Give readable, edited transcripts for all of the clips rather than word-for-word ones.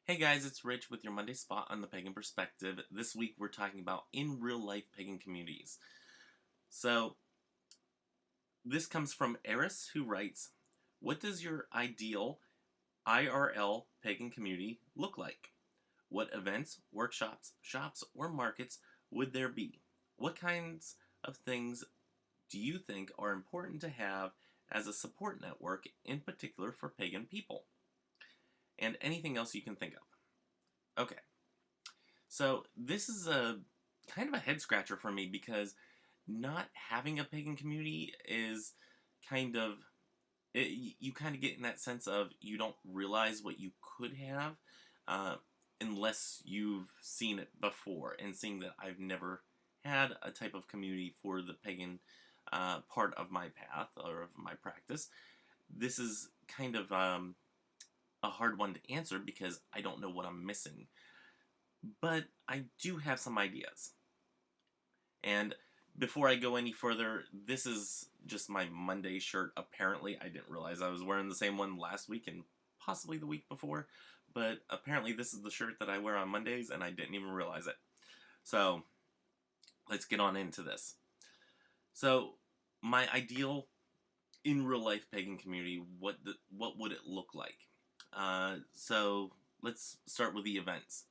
Hey guys, it's Rich with your Monday spot on the Pagan Perspective. This week we're talking about in real life pagan communities. So, this comes from Eris, who writes, "What does your ideal IRL pagan community look like? What events, workshops, shops, or markets would there be? What kinds of things do you think are important to have as a support network, in particular for pagan people? And anything else you can think of." Okay. So this is a kind of a head scratcher for me because not having a pagan community is kind of you kind of get in that sense of you don't realize what you could have uh, unless you've seen it before. And seeing that I've never had a type of community for the pagan part of my path or of my practice, this is kind of a hard one to answer because I don't know what I'm missing. But I do have some ideas. And before I go any further, this is just my Monday shirt. Apparently, I didn't realize I was wearing the same one last week and possibly the week before. But apparently, this is the shirt that I wear on Mondays, and I didn't even realize it. So, let's get on into this. So, my ideal in real life pagan community, what would it look like? So, let's start with the events.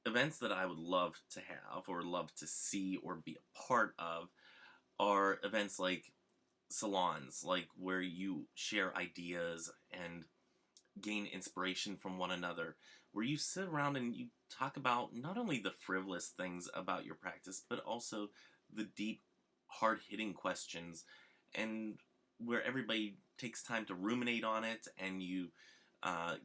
Events that I would love to have or love to see or be a part of are events like salons, like where you share ideas and gain inspiration from one another, where you sit around and you talk about not only the frivolous things about your practice, but also the deep, hard hitting questions, and where everybody takes time to ruminate on it and you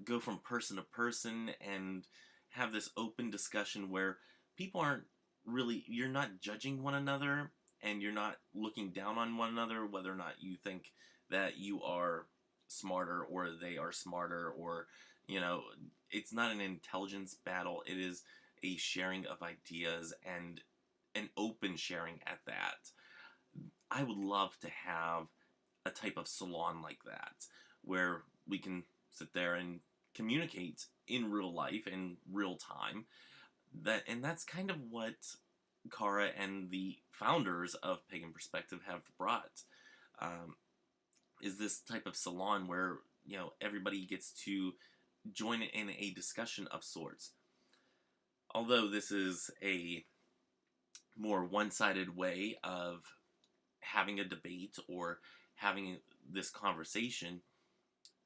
go from person to person and have this open discussion where people aren't really, you're not judging one another and you're not looking down on one another, whether or not you think that you are smarter or they are smarter, or, you know, it's not an intelligence battle. It is a sharing of ideas and an open sharing at that. I would love to have a type of salon like that where we can sit there and communicate in real life in real time. That's kind of what Kara and the founders of Pagan Perspective have brought. Um, is this type of salon where everybody gets to join in a discussion of sorts. Although this is a more one-sided way of having a debate or having this conversation,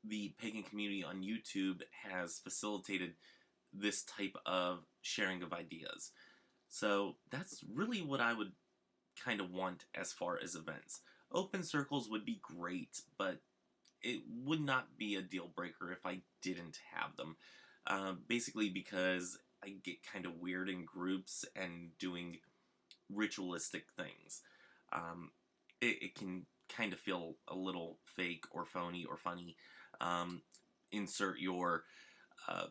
the pagan community on YouTube has facilitated this type of sharing of ideas. So that's really what I would kind of want as far as events. Open circles would be great, but it would not be a deal breaker if I didn't have them. Basically because I get kind of weird in groups and doing ritualistic things. Um, it can kind of feel a little fake or phony or funny. Um, Insert uh,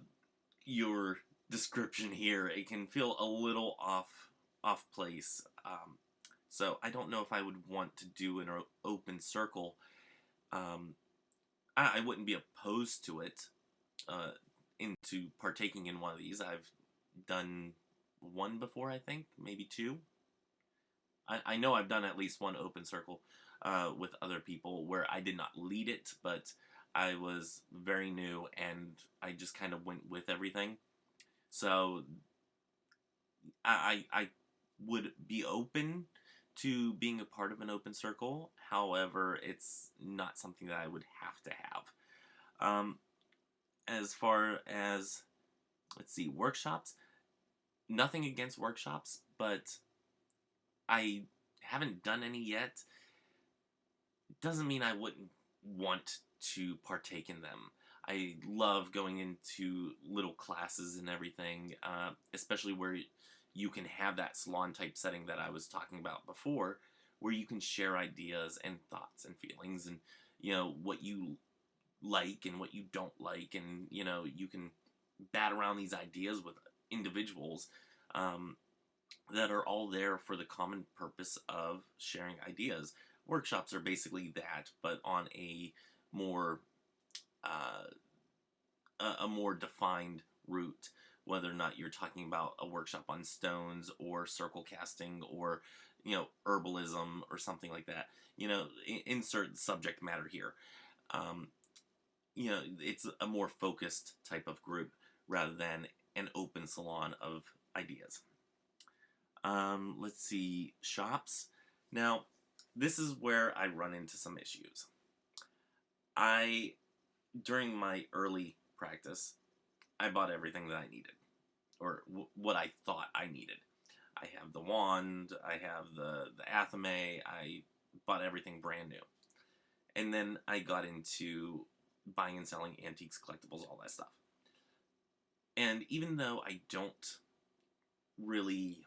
your description here. It can feel a little off place. So I don't know if I would want to do an open circle. Um, I wouldn't be opposed to it, uh, into partaking in one of these. I've done one before, I think, maybe two. I know I've done at least one open circle with other people where I did not lead it, but I was very new and I just kind of went with everything. So I would be open to being a part of an open circle. However, it's not something that I would have to have. Um, as far as, let's see, workshops, nothing against workshops, but I haven't done any yet. Doesn't mean I wouldn't want to partake in them. I love going into little classes and everything, especially where you can have that salon type setting that I was talking about before, where you can share ideas and thoughts and feelings and, what you like and what you don't like, and, you can bat around these ideas with individuals um, that are all there for the common purpose of sharing ideas. Workshops are basically that, but on a more uh, a more defined route, whether or not you're talking about a workshop on stones or circle casting or, herbalism or something like that. Insert subject matter here. It's a more focused type of group rather than an open salon of ideas. Let's see, shops. Now, this is where I run into some issues. During my early practice, I bought everything that I needed, or what I thought I needed. I have the wand, I have the athame, I bought everything brand new. And then I got into buying and selling antiques, collectibles, all that stuff. And even though I don't really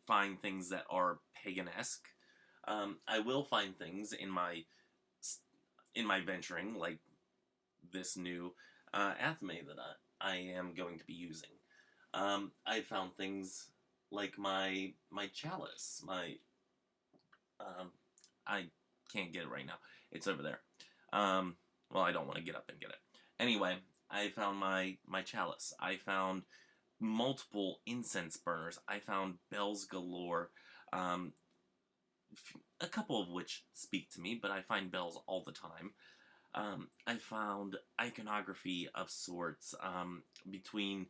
find things that are pagan-esque, I will find things in my venturing, like this new athame that I am going to be using. I found things like my chalice, I can't get it right now. It's over there. Well, I don't want to get up and get it. Anyway, I found my chalice. I found multiple incense burners. I found bells galore. A couple of which speak to me, but I find bells all the time. I found iconography of sorts between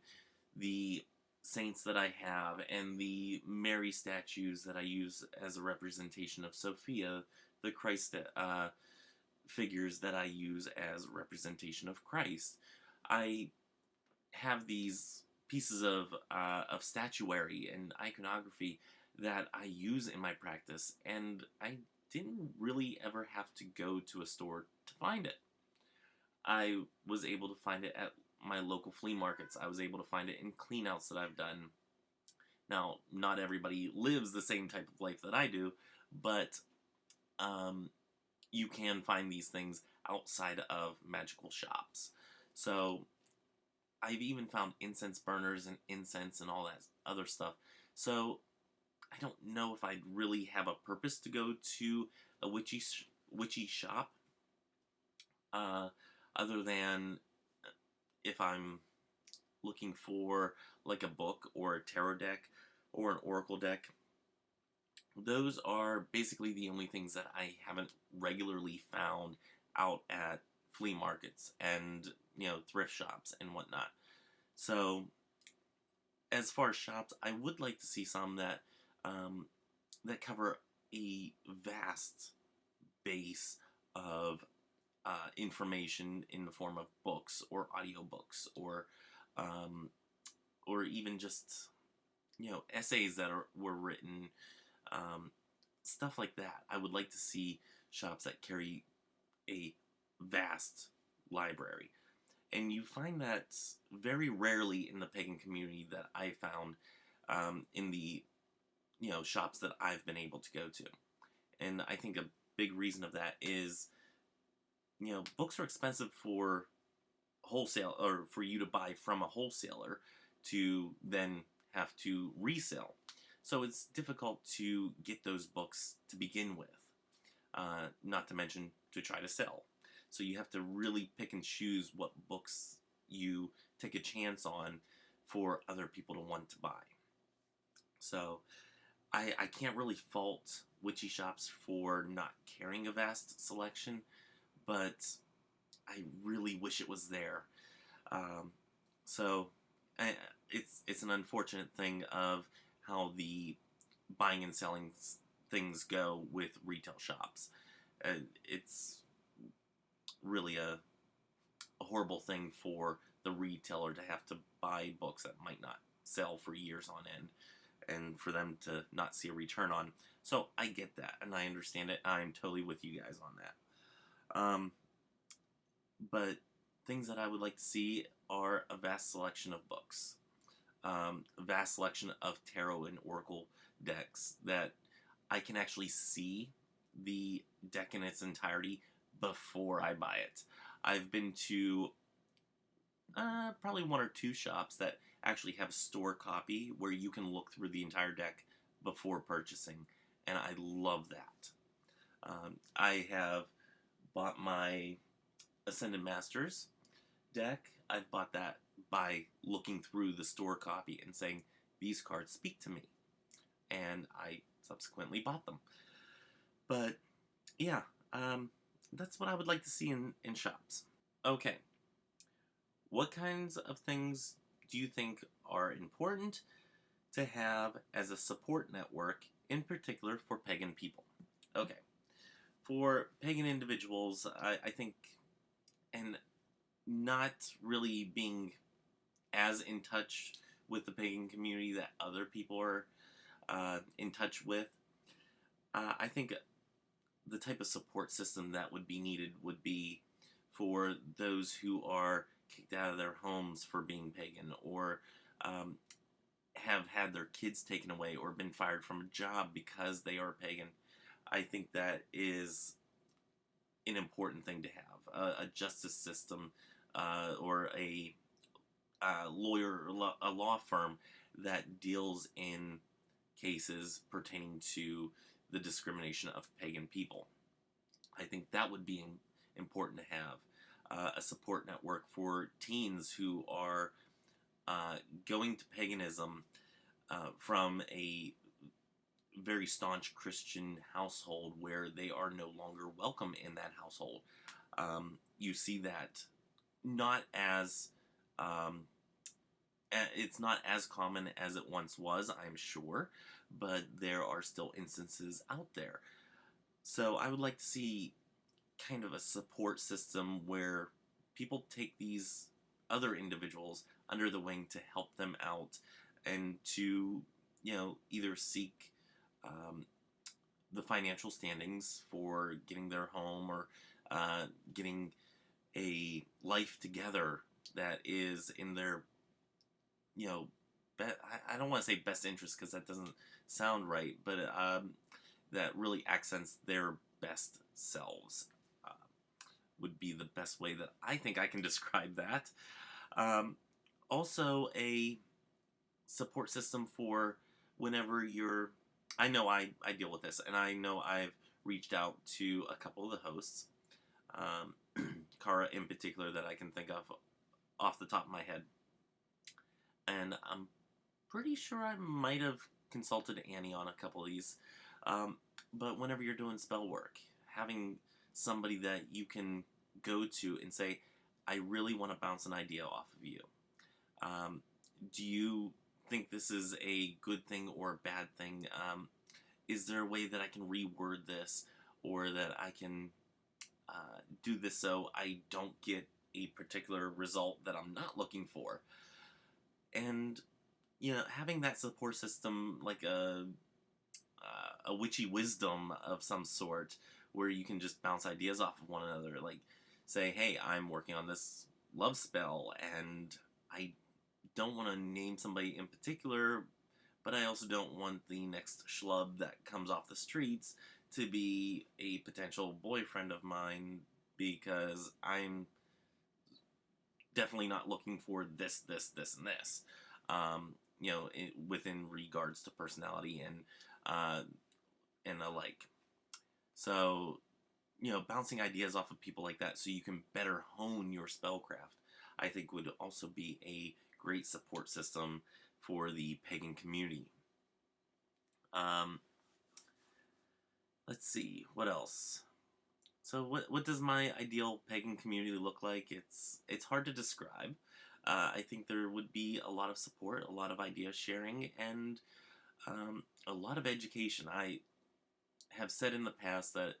the saints that I have and the Mary statues that I use as a representation of Sophia, the Christ figures that I use as a representation of Christ. I have these pieces of statuary and iconography that I use in my practice, and I didn't really ever have to go to a store to find it. I was able to find it at my local flea markets. I was able to find it in cleanouts that I've done. Now, not everybody lives the same type of life that I do, but you can find these things outside of magical shops. So I've even found incense burners and incense and all that other stuff. So I don't know if I'd really have a purpose to go to a witchy shop, other than if I'm looking for like a book or a tarot deck or an oracle deck. Those are basically the only things that I haven't regularly found out at flea markets and thrift shops and whatnot. So as far as shops, I would like to see some that cover a vast base of information in the form of books or audiobooks or even just essays that were written, stuff like that. I would like to see shops that carry a vast library. And you find that very rarely in the pagan community that I found in the shops that I've been able to go to. And I think a big reason of that is books are expensive for wholesale, or for you to buy from a wholesaler to then have to resell. So it's difficult to get those books to begin with, not to mention to try to sell. So you have to really pick and choose what books you take a chance on for other people to want to buy. So I can't really fault witchy shops for not carrying a vast selection, but I really wish it was there. It's an unfortunate thing of how the buying and selling things go with retail shops. It's really a horrible thing for the retailer to have to buy books that might not sell for years on end, and for them to not see a return on. So I get that, and I understand it. I'm totally with you guys on that. But things that I would like to see are a vast selection of books, a vast selection of tarot and oracle decks that I can actually see the deck in its entirety before I buy it. I've been to probably one or two shops that actually have a store copy where you can look through the entire deck before purchasing, and I love that. I have bought my Ascended Masters deck. I've bought that by looking through the store copy and saying, these cards speak to me. And I subsequently bought them. But yeah, that's what I would like to see in shops. Okay, what kinds of things do you think are important to have as a support network, in particular for pagan people? Okay, for pagan individuals, I think, and not really being as in touch with the pagan community that other people are in touch with, I think the type of support system that would be needed would be for those who are kicked out of their homes for being pagan, or have had their kids taken away, or been fired from a job because they are pagan. I think that is an important thing to have. A justice system, or a lawyer, or a law firm that deals in cases pertaining to the discrimination of pagan people. I think that would be important to have. A support network for teens who are going to paganism from a very staunch Christian household where they are no longer welcome in that household. You see that not as it's not as common as it once was, I'm sure, but there are still instances out there. So I would like to see kind of a support system where people take these other individuals under the wing to help them out, and to, either seek the financial standings for getting their home, or getting a life together that is in their, I don't want to say best interest, because that doesn't sound right, but that really accents their best selves, would be the best way that I think I can describe that. Also, a support system for whenever you're, I know I deal with this, and I know I've reached out to a couple of the hosts, Kara in particular, that I can think of off the top of my head. And I'm pretty sure I might have consulted Annie on a couple of these. But whenever you're doing spell work, having somebody that you can go to and say, I really want to bounce an idea off of you. Do you think this is a good thing or a bad thing? Is there a way that I can reword this, or that I can do this so I don't get a particular result that I'm not looking for? And, having that support system, like a witchy wisdom of some sort, where you can just bounce ideas off of one another. Like, say, hey, I'm working on this love spell, and I don't want to name somebody in particular, but I also don't want the next schlub that comes off the streets to be a potential boyfriend of mine, because I'm definitely not looking for this, and this. Within regards to personality and alike. So, bouncing ideas off of people like that so you can better hone your spellcraft, I think would also be a great support system for the pagan community. Let's see, what else? So what does my ideal pagan community look like? It's hard to describe. I think there would be a lot of support, a lot of idea sharing, and a lot of education. I have said in the past that,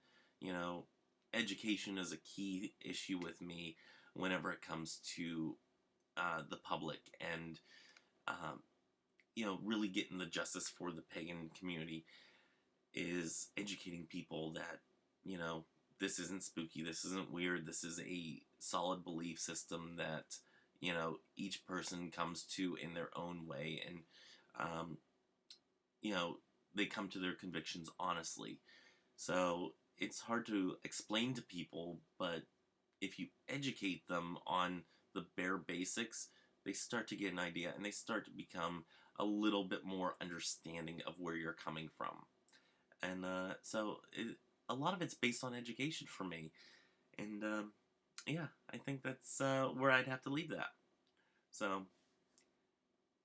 education is a key issue with me whenever it comes to the public, and really getting the justice for the pagan community is educating people that, this isn't spooky, this isn't weird, this is a solid belief system that, each person comes to in their own way, and, they come to their convictions honestly. So it's hard to explain to people, but if you educate them on the bare basics, they start to get an idea, and they start to become a little bit more understanding of where you're coming from. And a lot of it's based on education for me. And yeah, I think that's where I'd have to leave that. So,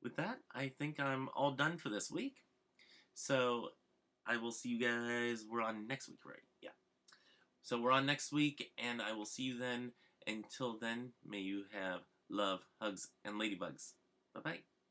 with that, I think I'm all done for this week. So, I will see you guys. We're on next week, right? Yeah. So, we're on next week, and I will see you then. Until then, may you have love, hugs, and ladybugs. Bye-bye.